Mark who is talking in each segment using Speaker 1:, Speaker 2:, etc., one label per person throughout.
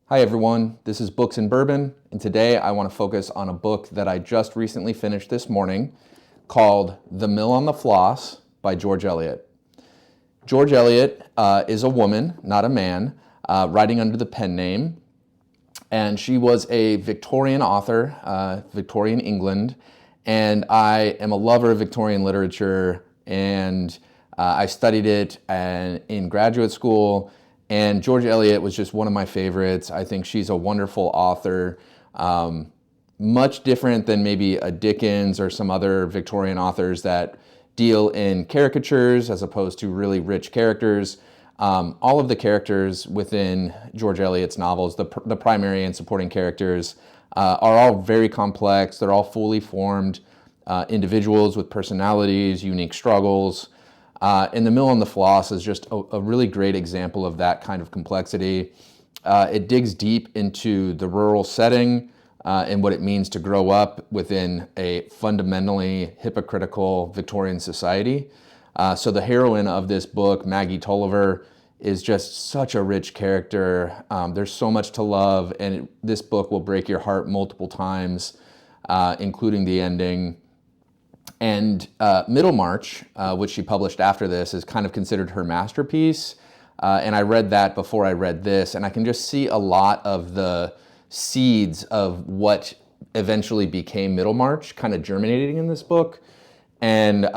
Speaker 1: Hi everyone, this is Books and Bourbon, and today I want to focus on a book that I just recently finished this morning called The Mill on the Floss by George Eliot. George Eliot is a woman, not a man, writing under the pen name, and she was a Victorian author, Victorian England, and I am a lover of Victorian literature, and I studied it in graduate school. And George Eliot was just one of my favorites. I think she's a wonderful author, much different than maybe a Dickens or some other Victorian authors that deal in caricatures as opposed to really rich characters. All of the characters within George Eliot's novels, the primary and supporting characters, are all very complex. They're all fully formed individuals with personalities, unique struggles. And The Mill on the Floss is just a really great example of that kind of complexity. It digs deep into the rural setting and what it means to grow up within a fundamentally hypocritical Victorian society. So the heroine of this book, Maggie Tulliver, is just such a rich character. There's so much to love, and this book will break your heart multiple times, including the ending. And Middlemarch, which she published after this, is kind of considered her masterpiece. And I read that before I read this, and I can just see a lot of the seeds of what eventually became Middlemarch kind of germinating in this book. And,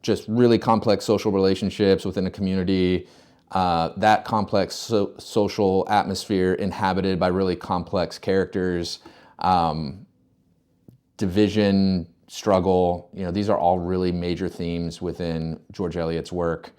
Speaker 1: just really complex social relationships within a community, that complex social atmosphere inhabited by really complex characters, division, struggle, these are all really major themes within George Eliot's work.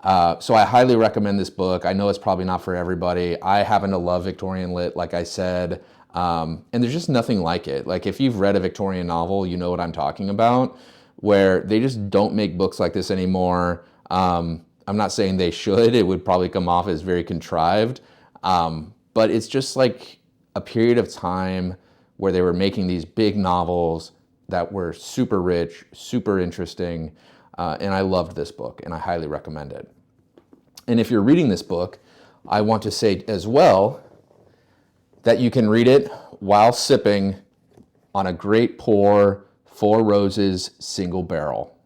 Speaker 1: So I highly recommend this book. I know it's probably not for everybody. I happen to love Victorian lit, like I said, and there's just nothing like it. Like if you've read a Victorian novel, you know what I'm talking about, where they just don't make books like this anymore. I'm not saying they should. It would probably come off as very contrived, but it's just like a period of time where they were making these big novels that were super rich, super interesting, and I loved this book, and I highly recommend it. And if you're reading this book, I want to say as well that you can read it while sipping on a great pour, Four Roses single barrel.